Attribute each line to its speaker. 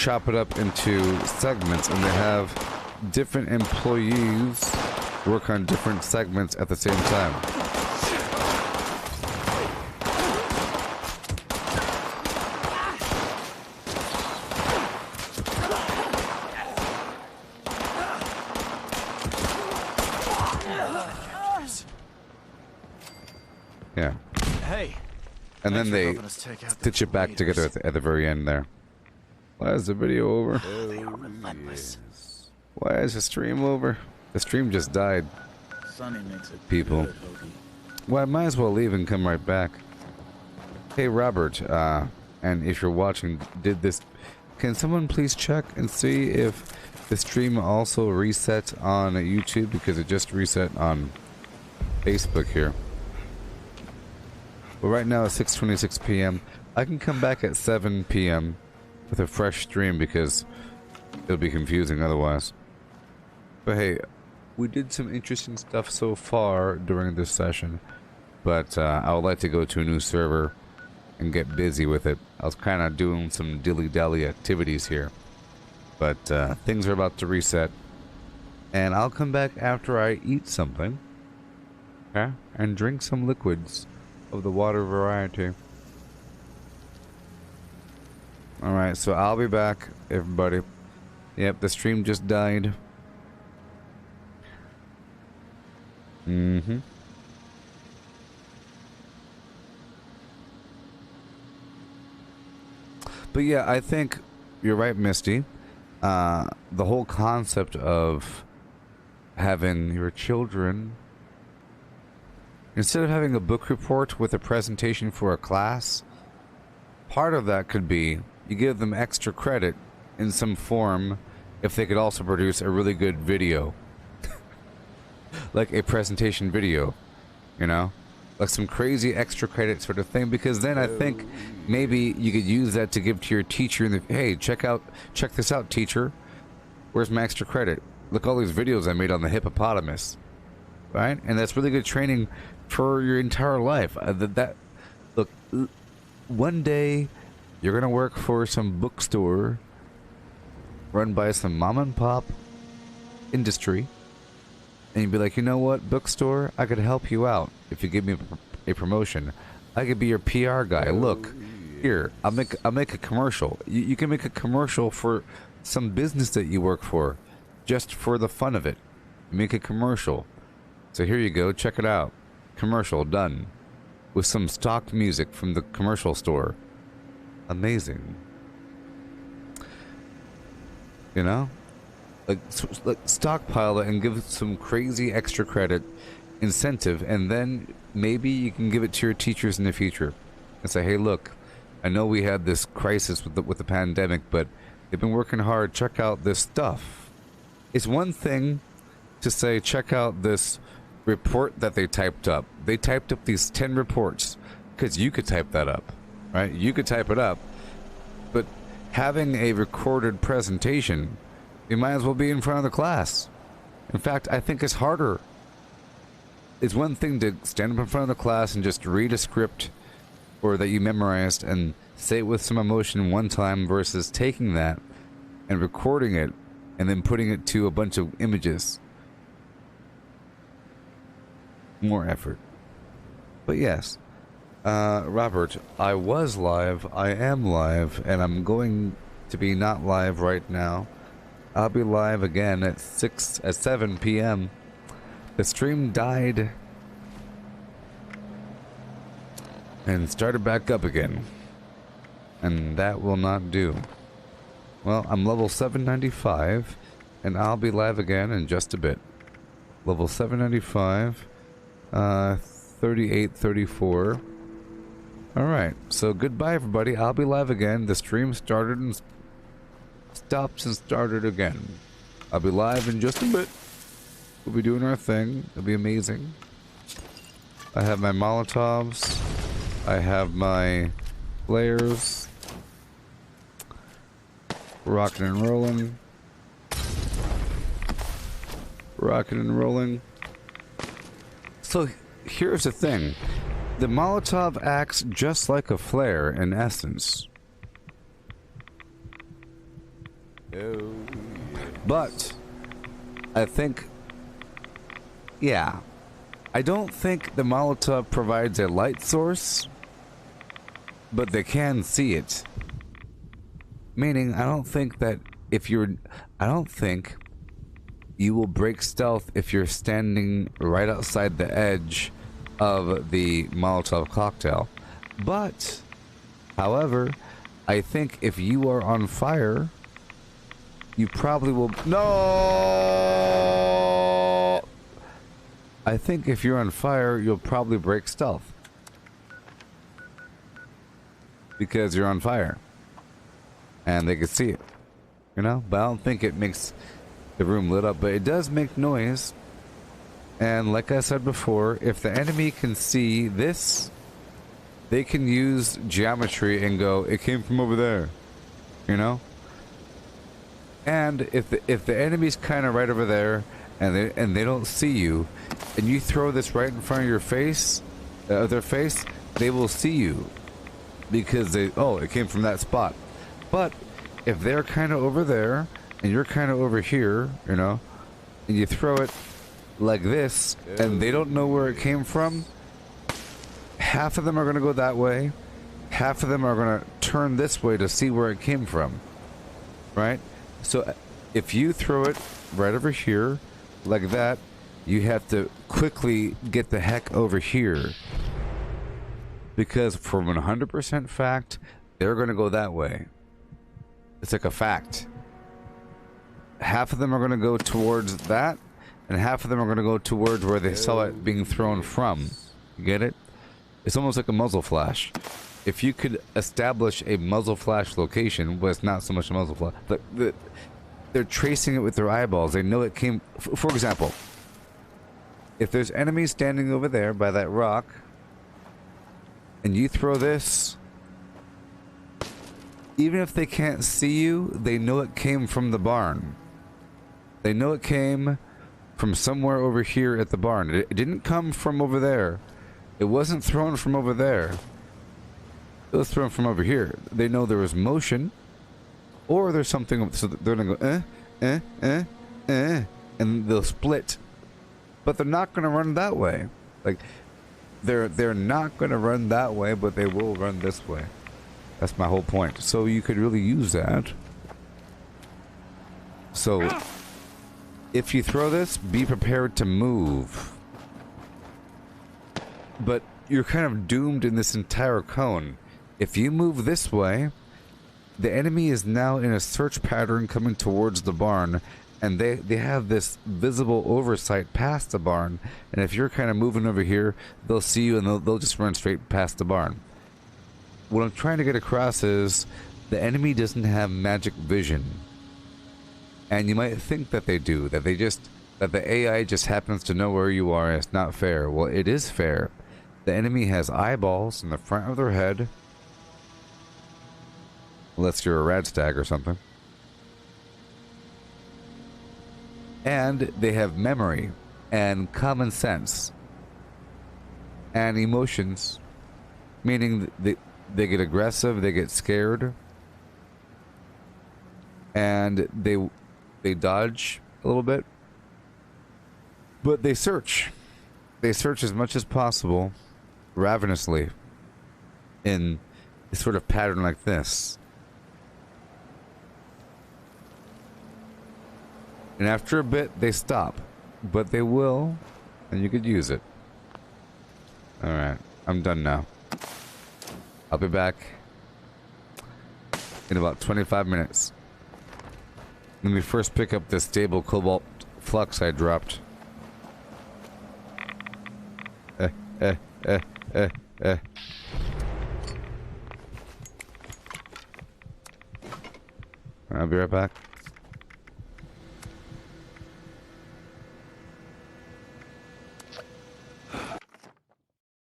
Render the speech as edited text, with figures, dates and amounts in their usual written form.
Speaker 1: chop it up into segments, and they have different employees work on different segments at the same time. Yeah.
Speaker 2: Hey.
Speaker 1: And then they stitch it back together at the very end there. Why is the video over?
Speaker 2: They are relentless.
Speaker 1: Why is the stream over? The stream just died.
Speaker 2: Sonny makes it
Speaker 1: People.
Speaker 2: good, Hoagie.
Speaker 1: Well, I might as well leave and come right back. Hey, Robert, and if you're watching, can someone please check and see if the stream also reset on YouTube, because it just reset on Facebook here. But right now it's 6:26 p.m. I can come back at 7 p.m. with a fresh stream because it'll be confusing otherwise. But hey, we did some interesting stuff so far during this session, but I would like to go to a new server and get busy with it. I was kind of doing some dilly-dally activities here, but things are about to reset, and I'll come back after I eat something, okay, and drink some liquids of the water variety. Alright, so I'll be back, everybody. Yep, the stream just died. But yeah, I think you're right, Misty. The whole concept of having your children, instead of having a book report with a presentation for a class, part of that could be you give them extra credit in some form if they could also produce a really good video. Like a presentation video, you know? Like some crazy extra credit sort of thing, because then I think maybe you could use that to give to your teacher in the, hey, check this out, teacher. Where's my extra credit? Look, all these videos I made on the hippopotamus. Right? And that's really good training for your entire life. Look, one day you're gonna work for some bookstore run by some mom and pop industry, and you'd be like, you know what, bookstore, I could help you out if you give me a promotion. I could be your PR guy. Look, here, I'll make a commercial. You can make a commercial for some business that you work for, just for the fun of it. Make a commercial. So here you go, check it out. Commercial done. With some stock music from the commercial store. Amazing. You know? Like stockpile it and give it some crazy extra credit, incentive, and then maybe you can give it to your teachers in the future. And say, hey, look, I know we had this crisis with the pandemic, but they've been working hard. Check out this stuff. It's one thing to say, check out this report that they typed up. They typed up these 10 reports because you could type that up, right? You could type it up, but having a recorded presentation, you might as well be in front of the class. In fact, I think it's harder. It's one thing to stand up in front of the class and just read a script or that you memorized and say it with some emotion one time versus taking that and recording it and then putting it to a bunch of images. More effort. But yes, Robert, I was live, I am live, and I'm going to be not live right now. I'll be live again at 7 p.m. The stream died and started back up again, and that will not do. Well, I'm level 795, and I'll be live again in just a bit. Level 795, 3834. Alright, so goodbye everybody. I'll be live again. The stream started and stopped and started again. I'll be live in just a bit. We'll be doing our thing. It'll be amazing. I have my Molotovs. I have my flares. Rocking and rolling. Rocking and rolling. So here's the thing. The Molotov acts just like a flare in essence. Oh, but I think, yeah, I don't think the Molotov provides a light source, but they can see it. Meaning, I don't think you will break stealth if you're standing right outside the edge of the Molotov cocktail. But, however, I think if you are on fire, you probably will... No! I think if you're on fire, you'll probably break stealth. Because you're on fire. And they can see it. You know? But I don't think it makes the room lit up. But it does make noise. And like I said before, if the enemy can see this, they can use geometry and go, it came from over there. You know? And if the enemy's kind of right over there, and they don't see you, and you throw this right in front of your face, their face, they will see you, because it came from that spot. But if they're kind of over there and you're kind of over here, you know, and you throw it like this, and they don't know where it came from, half of them are going to go that way, half of them are going to turn this way to see where it came from, right? So if you throw it right over here like that, you have to quickly get the heck over here, because for 100% fact, they're going to go that way. It's like a fact. Half of them are going to go towards that, and half of them are going to go towards where they saw it being thrown from. You get it? It's almost like a muzzle flash. If you could establish a muzzle flash location, well, it's not so much a muzzle flash, but they're tracing it with their eyeballs. They know it came... For example, if there's enemies standing over there by that rock, and you throw this, even if they can't see you, they know it came from the barn. They know it came from somewhere over here at the barn. It didn't come from over there. It wasn't thrown from over there. It was thrown from over here. They know there was motion, or there's something, so they're gonna go, and they'll split. But they're not gonna run that way. Like, they're not gonna run that way, but they will run this way. That's my whole point. So you could really use that. So, if you throw this, be prepared to move. But you're kind of doomed in this entire cone. If you move this way, the enemy is now in a search pattern coming towards the barn, and they have this visible oversight past the barn, and if you're kind of moving over here, they'll see you and they'll just run straight past the barn. What I'm trying to get across is the enemy doesn't have magic vision. And you might think that they do, that the AI just happens to know where you are, and it's not fair. Well, it is fair. The enemy has eyeballs in the front of their head, unless you're a radstag or something. And they have memory and common sense and emotions, meaning they get aggressive, they get scared, and they dodge a little bit, but they search. They search as much as possible, ravenously, in a sort of pattern like this. And after a bit, they stop. But they will, and you could use it. Alright, I'm done now. I'll be back in about 25 minutes. Let me first pick up this stable cobalt flux I dropped. I'll be right back.